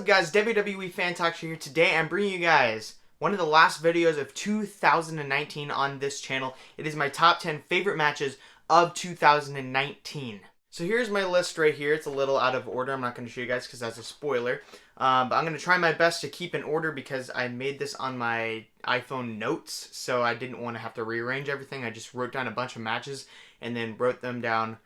up guys, WWE Fan Talk here. Today I'm bringing you guys one of the last videos of 2019 on this channel. It is my top 10 favorite matches of 2019. So here's my list right here. It's a little out of order. I'm not going to show you guys because that's a spoiler. But I'm going to try my best to keep in order because I made this on my iPhone notes. So I didn't want to have to rearrange everything. I just wrote down a bunch of matches and then wrote them down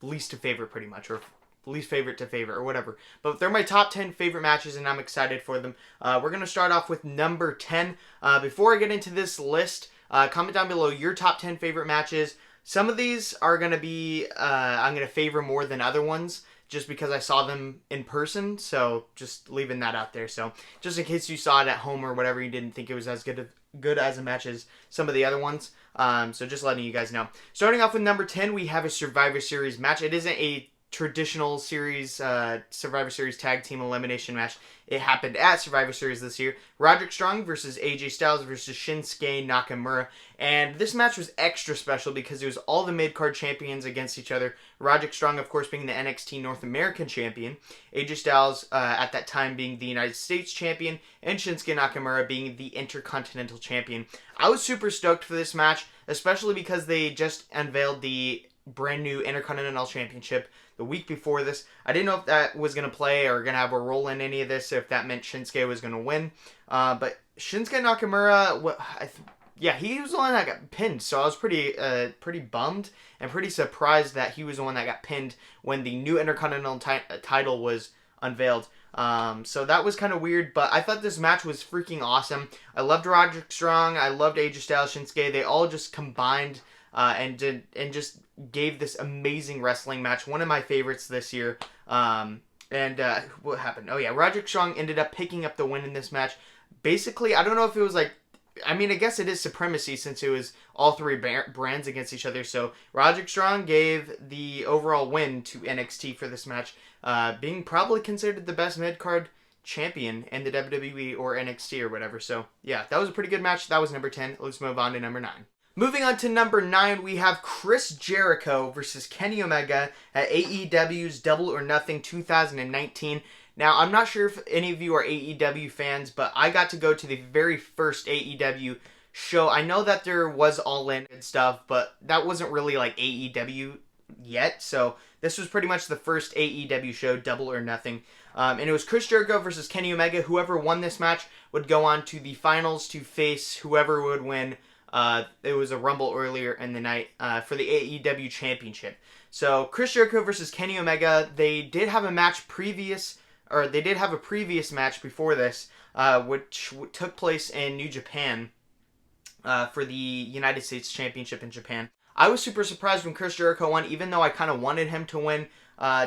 least to favorite pretty much, or least favorite to favorite, or whatever. But they're my top 10 favorite matches, and I'm excited for them. We're going to start off with number 10. Before I get into this list, comment down below your top 10 favorite matches. Some of these are going to be, I'm going to favor more than other ones, just because I saw them in person, so just leaving that out there. So just in case you saw it at home or whatever, you didn't think it was as good as a match as some of the other ones. So just letting you guys know. Starting off with number 10, we have a Survivor Series match. It isn't a traditional series, Survivor Series tag team elimination match. It happened at Survivor Series this year. Roderick Strong versus AJ Styles versus Shinsuke Nakamura. And this match was extra special because it was all the mid-card champions against each other. Roderick Strong, of course, being the NXT North American champion. AJ Styles, at that time, being the United States champion. And Shinsuke Nakamura being the Intercontinental champion. I was super stoked for this match, especially because they just unveiled the brand new Intercontinental Championship the week before this. I didn't know if that was going to play or going to have a role in any of this, if that meant Shinsuke was going to win. But Shinsuke Nakamura, yeah, he was the one that got pinned, so I was pretty bummed and pretty surprised that he was the one that got pinned when the new Intercontinental title was unveiled. So that was kind of weird, but I thought this match was freaking awesome. I loved Roderick Strong, I loved AJ Styles, Shinsuke. They all just combined and just gave this amazing wrestling match. One of my favorites this year. What happened? Oh yeah, Roderick Strong ended up picking up the win in this match. Basically, I don't know if it was like, I mean, I guess it is supremacy since it was all three brands against each other. So Roderick Strong gave the overall win to NXT for this match, being probably considered the best mid-card champion in the WWE or NXT or whatever. So yeah, that was a pretty good match. That was number 10. Let's move on to number 9. Moving on to number 9, we have Chris Jericho versus Kenny Omega at AEW's Double or Nothing 2019. Now, I'm not sure if any of you are AEW fans, but I got to go to the very first AEW show. I know that there was All In and stuff, but that wasn't really like AEW yet. So this was pretty much the first AEW show, Double or Nothing. And it was Chris Jericho versus Kenny Omega. Whoever won this match would go on to the finals to face whoever would win. It was a Rumble earlier in the night for the AEW Championship. So Chris Jericho versus Kenny Omega. They did have a match previous match before this, which took place in New Japan for the United States Championship in Japan. I was super surprised when Chris Jericho won, even though I kind of wanted him to win.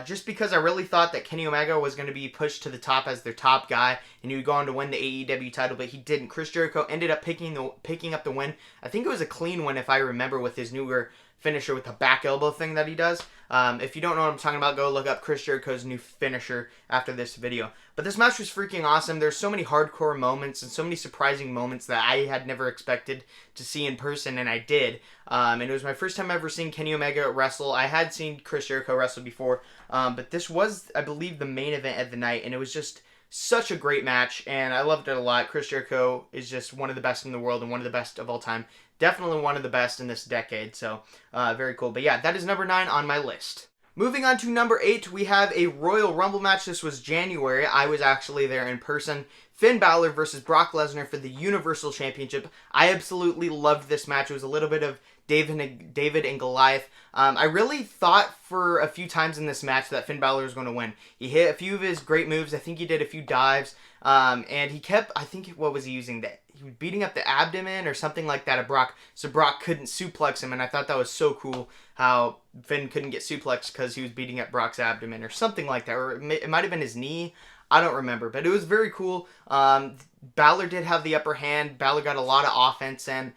Just because I really thought that Kenny Omega was going to be pushed to the top as their top guy, and he would go on to win the AEW title, but he didn't. Chris Jericho ended up picking up the win. I think it was a clean win, if I remember, with his newer finisher with the back elbow thing that he does. If you don't know what I'm talking about, go look up Chris Jericho's new finisher after this video. But this match was freaking awesome. There's so many hardcore moments and so many surprising moments that I had never expected to see in person, and I did. And it was my first time ever seeing Kenny Omega wrestle. I had seen Chris Jericho wrestle before, but this was, I believe, the main event of the night, and it was just such a great match, and I loved it a lot. Chris Jericho is just one of the best in the world and one of the best of all time. Definitely one of the best in this decade, so very cool. But yeah, that is number 9 on my list. Moving on to number 8, we have a Royal Rumble match. This was January. I was actually there in person. Finn Balor versus Brock Lesnar for the Universal Championship. I absolutely loved this match. It was a little bit of David and Goliath. I really thought for a few times in this match that Finn Balor was going to win. He hit a few of his great moves. I think he did a few dives. And he kept, I think, what was he using? He was beating up the abdomen or something like that of Brock, so Brock couldn't suplex him, and I thought that was so cool how Finn couldn't get suplexed because he was beating up Brock's abdomen or something like that, or it might have been his knee. I don't remember, but it was very cool. Balor did have the upper hand. Balor got a lot of offense, and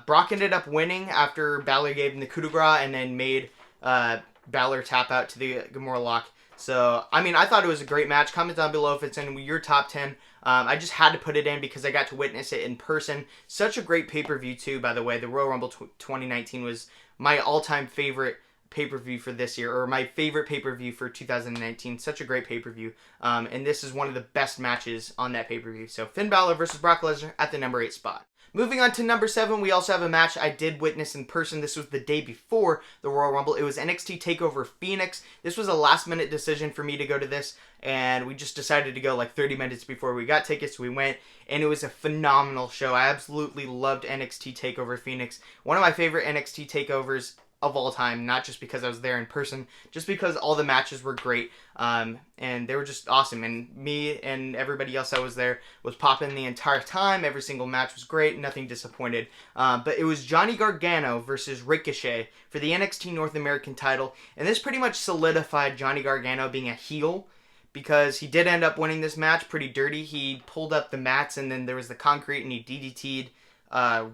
Brock ended up winning after Balor gave him the coup de grace and then made Balor tap out to the Gamora lock. So, I mean, I thought it was a great match. Comment down below if it's in your top 10. I just had to put it in because I got to witness it in person. Such a great pay-per-view, too, by the way. The Royal Rumble 2019 was my all-time favorite pay-per-view for this year, or my favorite pay-per-view for 2019. Such a great pay-per-view. And this is one of the best matches on that pay-per-view. So Finn Balor versus Brock Lesnar at the number 8 spot. Moving on to number 7, we also have a match I did witness in person. This was the day before the Royal Rumble. It was NXT TakeOver Phoenix. This was a last-minute decision for me to go to this, and we just decided to go like 30 minutes before we got tickets. We went, and it was a phenomenal show. I absolutely loved NXT TakeOver Phoenix. One of my favorite NXT takeovers of all time, not just because I was there in person, just because all the matches were great, and they were just awesome, and me and everybody else that was there was popping the entire time. Every single match was great, nothing disappointed, but it was Johnny Gargano versus Ricochet for the NXT North American title, and this pretty much solidified Johnny Gargano being a heel, because he did end up winning this match pretty dirty. He pulled up the mats, and then there was the concrete, and he DDT'd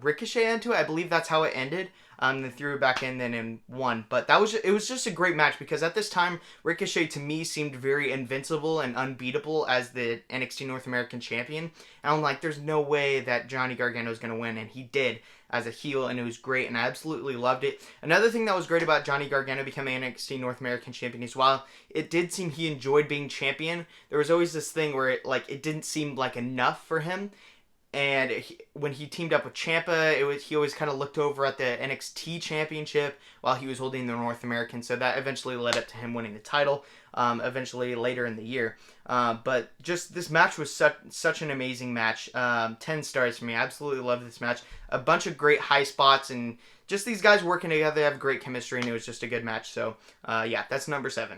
Ricochet into it. I believe that's how it ended. Then threw it back in, then and won. But it was just a great match, because at this time, Ricochet to me seemed very invincible and unbeatable as the NXT North American champion. And I'm like, there's no way that Johnny Gargano is going to win, and he did as a heel, and it was great, and I absolutely loved it. Another thing that was great about Johnny Gargano becoming NXT North American champion is, while it did seem he enjoyed being champion, there was always this thing where it didn't seem like enough for him. And when he teamed up with Ciampa, he always kind of looked over at the NXT Championship while he was holding the North American. So that eventually led up to him winning the title, eventually later in the year. But just this match was such an amazing match. 10 stars for me. I absolutely loved this match. A bunch of great high spots, and just these guys working together, they have great chemistry, and it was just a good match. So yeah, that's number 7.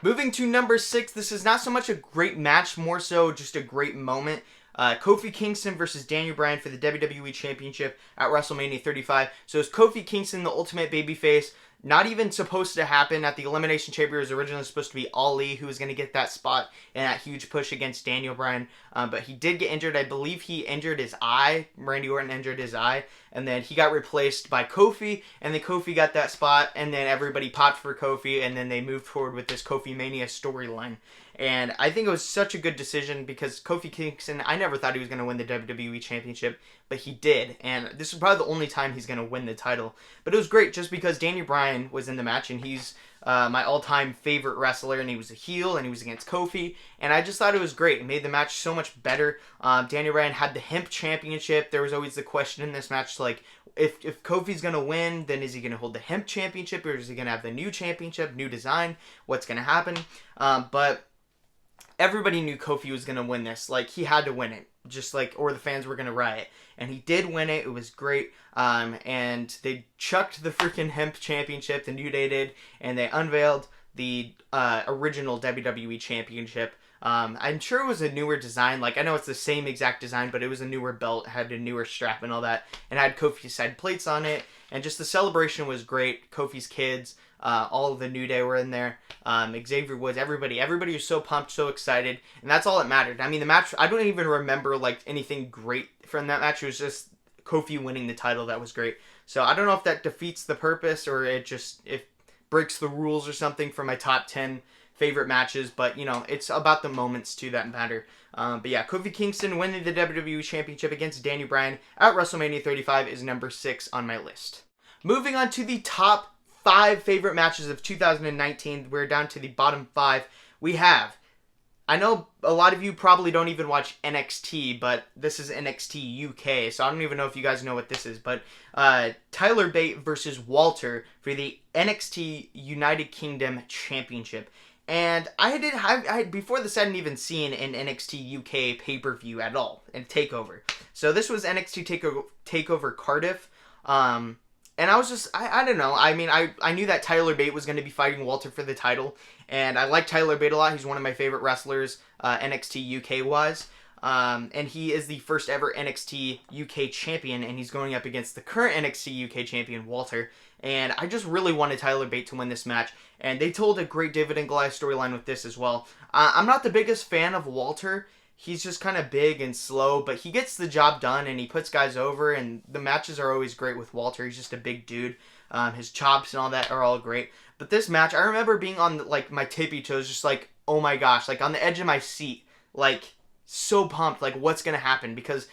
Moving to number 6, this is not so much a great match, more so just a great moment. Kofi Kingston versus Daniel Bryan for the WWE Championship at WrestleMania 35. So it's Kofi Kingston, the Ultimate Babyface. Not even supposed to happen at the Elimination Chamber. It was originally supposed to be Ali who was going to get that spot and that huge push against Daniel Bryan. But he did get injured. I believe he injured his eye. Randy Orton injured his eye. And then he got replaced by Kofi. And then Kofi got that spot. And then everybody popped for Kofi. And then they moved forward with this Kofi Mania storyline. And I think it was such a good decision, because Kofi Kingston, I never thought he was going to win the WWE Championship, but he did. And this is probably the only time he's going to win the title. But it was great just because Daniel Bryan was in the match, and he's my all-time favorite wrestler, and he was a heel, and he was against Kofi. And I just thought it was great. It made the match so much better. Daniel Bryan had the Hemp Championship. There was always the question in this match, like, if Kofi's going to win, then is he going to hold the Hemp Championship, or is he going to have the new championship, new design? What's going to happen? But everybody knew Kofi was going to win this. Like, he had to win it, just like, or the fans were going to riot. And he did win it. It was great. And they chucked the freaking Hemp Championship, the New Day did, and they unveiled the original WWE Championship. I'm sure it was a newer design. Like, I know it's the same exact design, but it was a newer belt, had a newer strap and all that, and had Kofi's side plates on it. And just the celebration was great. Kofi's kids, all of the New Day were in there. Xavier Woods, everybody was so pumped, so excited, and that's all that mattered. I mean, the match, I don't even remember like anything great from that match. It was just Kofi winning the title that was great. So I don't know if that defeats the purpose, or it breaks the rules or something for my top 10 favorite matches, but you know, it's about the moments too that matter. But yeah, Kofi Kingston winning the WWE Championship against Daniel Bryan at WrestleMania 35 is number 6 on my list. Moving on to the top 5 favorite matches of 2019. We're down to the bottom 5. We have, I know a lot of you probably don't even watch NXT, but this is NXT UK, so I don't even know if you guys know what this is, but Tyler Bate versus Walter for the NXT United Kingdom Championship. And before this, I hadn't even seen an NXT UK pay-per-view at all, and TakeOver. So this was NXT TakeOver Cardiff. And I was just, I don't know. I mean, I knew that Tyler Bate was going to be fighting Walter for the title. And I like Tyler Bate a lot. He's one of my favorite wrestlers, NXT UK-wise. And he is the first ever NXT UK champion. And he's going up against the current NXT UK champion, Walter. And I just really wanted Tyler Bate to win this match. And they told a great David and Goliath storyline with this as well. I'm not the biggest fan of Walter. He's just kind of big and slow, but he gets the job done, and he puts guys over, and the matches are always great with Walter. He's just a big dude. His chops and all that are all great. But this match, I remember being on like my tippy toes, just like, oh my gosh, like on the edge of my seat, like so pumped, like what's going to happen? Because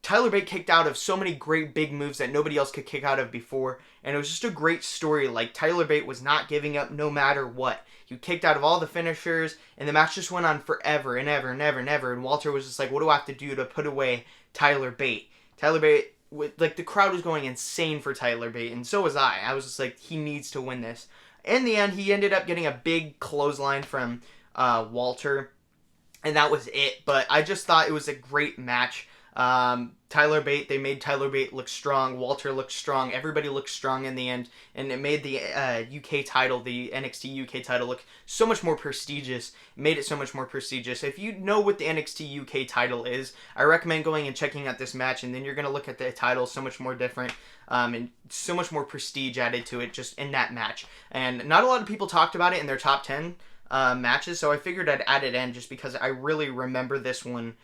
Tyler Bate kicked out of so many great big moves that nobody else could kick out of before, and it was just a great story. Like, Tyler Bate was not giving up no matter what. He kicked out of all the finishers, and the match just went on forever and ever and ever and ever, and Walter was just like, what do I have to do to put away Tyler Bate? Tyler Bate, like, the crowd was going insane for Tyler Bate, and so was I. I was just like, he needs to win this. In the end, he ended up getting a big clothesline from Walter, and that was it. But I just thought it was a great match. Tyler Bate, they made Tyler Bate look strong. Walter looked strong. Everybody looked strong in the end. And it made the UK title, the NXT UK title, look so much more prestigious. It made it so much more prestigious. If you know what the NXT UK title is, I recommend going and checking out this match. And then you're going to look at the title so much more different. And so much more prestige added to it just in that match. And not a lot of people talked about it in their top 10 matches. So I figured I'd add it in just because I really remember this one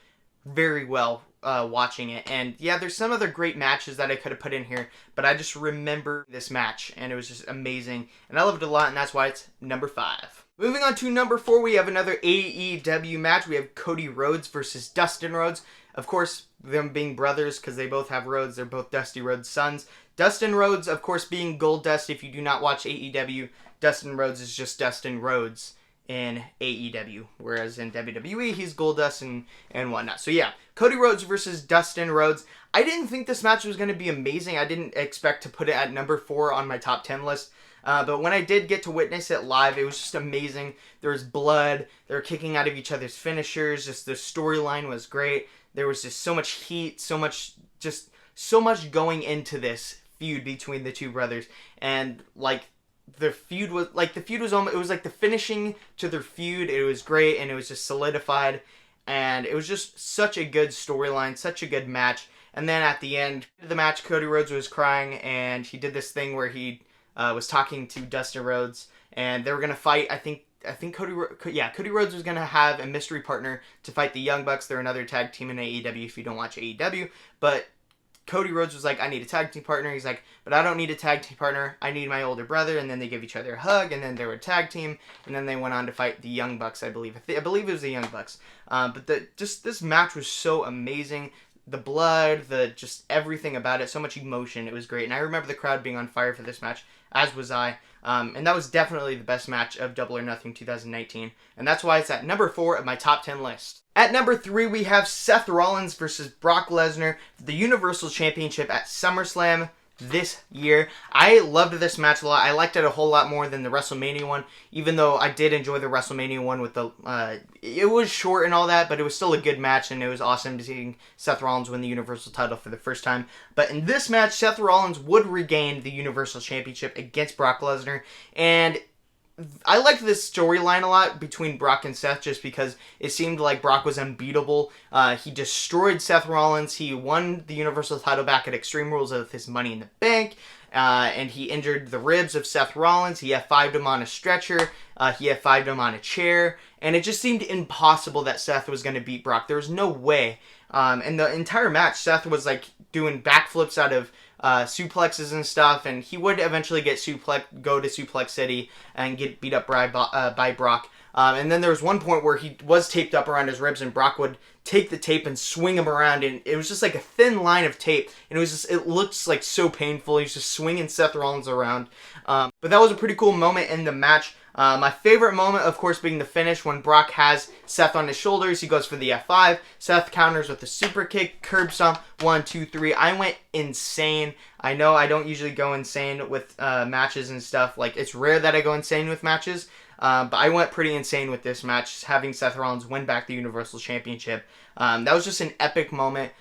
very well watching it. And yeah, there's some other great matches that I could have put in here, but I just remember this match and it was just amazing and I loved it a lot, and that's why it's number 5. Moving on to number 4, we have another AEW match. We have Cody Rhodes versus Dustin Rhodes. Of course, them being brothers because they both have Rhodes. They're both Dusty Rhodes' sons. Dustin Rhodes, of course, being Goldust. If you do not watch AEW, Dustin Rhodes is just Dustin Rhodes in AEW, whereas in WWE he's Goldust and whatnot. So yeah, Cody Rhodes versus Dustin Rhodes. I didn't think this match was going to be amazing. I didn't expect to put it at number 4 on my top 10 list. But when I did get to witness it live, it was just amazing. There was blood. They were kicking out of each other's finishers. Just the storyline was great. There was just so much heat, so much going into this feud between the two brothers. And like, the feud was almost, it was like the finishing to their feud. It was great and it was just solidified. And it was just such a good storyline, such a good match. And then at the end of the match, Cody Rhodes was crying and he did this thing where he was talking to Dustin Rhodes and they were going to fight. I think Cody Rhodes was going to have a mystery partner to fight the Young Bucks. They're another tag team in AEW if you don't watch AEW. But Cody Rhodes was like, I need a tag team partner. He's like, but I don't need a tag team partner. I need my older brother. And then they give each other a hug, and then they were a tag team, and then they went on to fight the Young Bucks, I believe. I believe it was the Young Bucks. But this match was so amazing. The blood, just everything about it, so much emotion. It was great. And I remember the crowd being on fire for this match, as was I. And that was definitely the best match of Double or Nothing 2019. And that's why it's at number 4 of my top 10 list. At number 3, we have Seth Rollins versus Brock Lesnar for the Universal Championship at SummerSlam this year. I loved this match a lot. I liked it a whole lot more than the WrestleMania one, even though I did enjoy the WrestleMania one with the, it was short and all that, but it was still a good match, and it was awesome to see Seth Rollins win the Universal title for the first time. But in this match, Seth Rollins would regain the Universal Championship against Brock Lesnar, and I liked this storyline a lot between Brock and Seth just because it seemed like Brock was unbeatable. He destroyed Seth Rollins. He won the Universal title back at Extreme Rules with his Money in the Bank. And he injured the ribs of Seth Rollins. He F5'd him on a stretcher. He F5'd him on a chair. And it just seemed impossible that Seth was going to beat Brock. There was no way. And the entire match, Seth was like doing backflips out of suplexes and stuff, and he would eventually go to Suplex City and get beat up by Brock. And then there was one point where he was taped up around his ribs, and Brock would take the tape and swing him around, and it was just like a thin line of tape, and it looked like so painful. He was just swinging Seth Rollins around. But that was a pretty cool moment in the match. My favorite moment, of course, being the finish when Brock has Seth on his shoulders. He goes for the F5. Seth counters with a super kick, curb stomp, 1, 2, 3. I went insane. I know I don't usually go insane with matches and stuff. Like, it's rare that I go insane with matches. But I went pretty insane with this match, having Seth Rollins win back the Universal Championship. That was just an epic moment.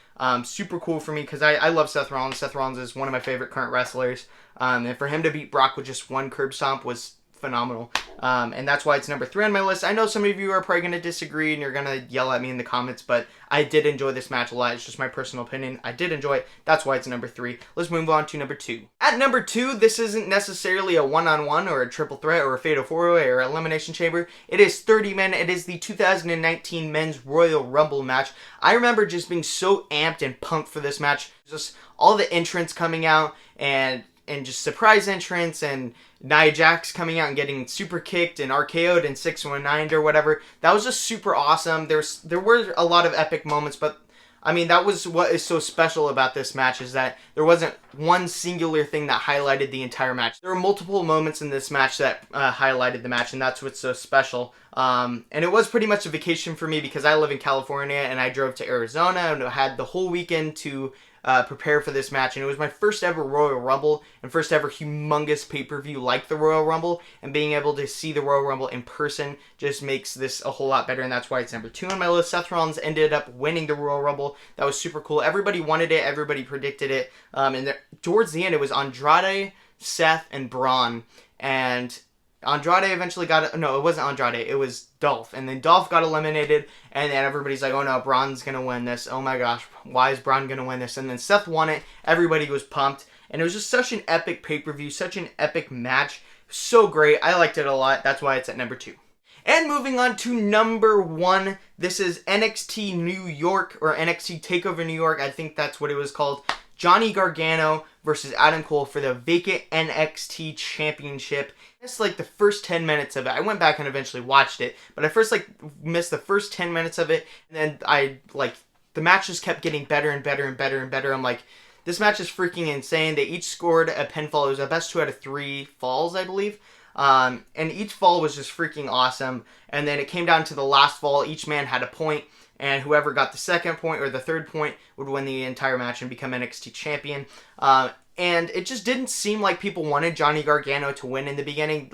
Super cool for me because I love Seth Rollins. Seth Rollins is one of my favorite current wrestlers. And for him to beat Brock with just one curb stomp was phenomenal. And that's why it's number 3 on my list. I know some of you are probably going to disagree and you're going to yell at me in the comments, but I did enjoy this match a lot. It's just my personal opinion. I did enjoy it. That's why it's number 3. Let's move on to number 2. At number 2, this isn't necessarily a one-on-one or a triple threat or a fatal 4-way or elimination chamber. It is 30 men. It is the 2019 Men's Royal Rumble match. I remember just being so amped and pumped for this match. Just all the entrants coming out and just surprise entrance and Nia Jax coming out and getting super kicked and RKO'd and 619'd or whatever. That was just super awesome. There were a lot of epic moments, but I mean, that was what is so special about this match, is that there wasn't one singular thing that highlighted the entire match. There were multiple moments in this match that highlighted the match, and that's what's so special. And it was pretty much a vacation for me because I live in California, and I drove to Arizona and had the whole weekend to prepare for this match, and it was my first ever Royal Rumble and first ever humongous pay-per-view like the Royal Rumble, and being able to see the Royal Rumble in person just makes this a whole lot better, and that's why it's number 2 on my list. Seth Rollins ended up winning the Royal Rumble. That was super cool. Everybody wanted it, everybody predicted it, and towards the end it was Andrade, Seth, and Braun, and Andrade eventually no, it wasn't Andrade, it was Dolph, and then Dolph got eliminated, and then everybody's like, oh no, Braun's gonna win this, oh my gosh, why is Braun gonna win this, and then Seth won it, everybody was pumped, and it was just such an epic pay-per-view, such an epic match, so great, I liked it a lot, that's why it's at number 2. And moving on to number 1, this is NXT New York, or NXT TakeOver New York, I think that's what it was called. Johnny Gargano versus Adam Cole for the vacant NXT Championship. It's like the first 10 minutes of it. I went back and eventually watched it, but I first missed the first 10 minutes of it, and then the match just kept getting better and better and better and better. I'm like, this match is freaking insane. They each scored a pinfall. It was a best 2 out of 3 falls, I believe. And each fall was just freaking awesome. And then it came down to the last fall. Each man had a point, and whoever got the second point or the third point would win the entire match and become NXT champion. And it just didn't seem like people wanted Johnny Gargano to win in the beginning,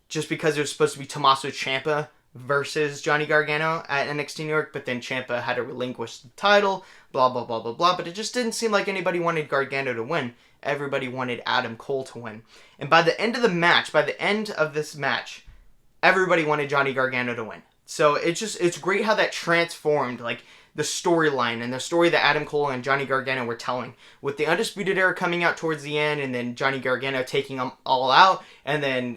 just because it was supposed to be Tommaso Ciampa versus Johnny Gargano at NXT New York, but then Ciampa had to relinquish the title, blah, blah, blah, blah, blah. But it just didn't seem like anybody wanted Gargano to win. Everybody wanted Adam Cole to win. And by the end of the match, by the end of this match, everybody wanted Johnny Gargano to win. So it's great how that transformed, the storyline and the story that Adam Cole and Johnny Gargano were telling. With the Undisputed Era coming out towards the end, and then Johnny Gargano taking them all out, and then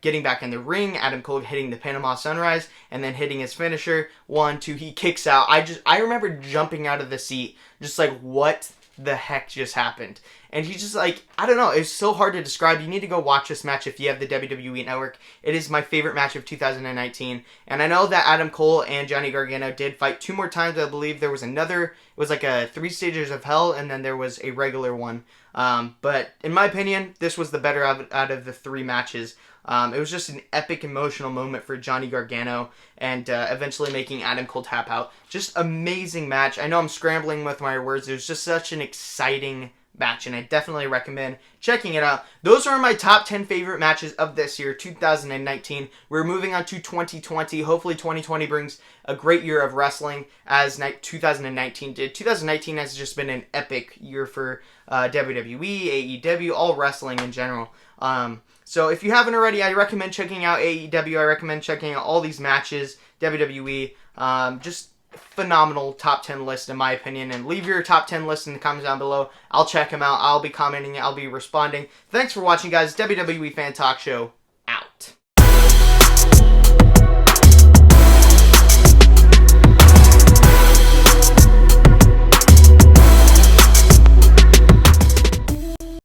getting back in the ring, Adam Cole hitting the Panama Sunrise, and then hitting his finisher. 1, 2, he kicks out. I remember jumping out of the seat, just like, what the heck just happened? And he's just I don't know, it's so hard to describe. You need to go watch this match if you have the WWE Network. It is my favorite match of 2019. And I know that Adam Cole and Johnny Gargano did fight 2 more times. I believe there was another, it was like a 3 stages of hell, and then there was a regular one. But in my opinion, this was the better out of the 3 matches. It was just an epic emotional moment for Johnny Gargano, and eventually making Adam Cole tap out. Just amazing match. I know I'm scrambling with my words. It was just such an exciting match, and I definitely recommend checking it out. Those are my top 10 favorite matches of this year, 2019. We're moving on to 2020. Hopefully 2020 brings a great year of wrestling, as 2019 did. 2019 has just been an epic year for WWE, AEW, all wrestling in general. So if you haven't already, I recommend checking out AEW. I recommend checking out all these matches, WWE. Just phenomenal top 10 list in my opinion, and leave your top 10 list in the comments down below. I'll check them out. I'll be commenting. I'll be responding. Thanks for watching, guys. WWE Fan Talk Show.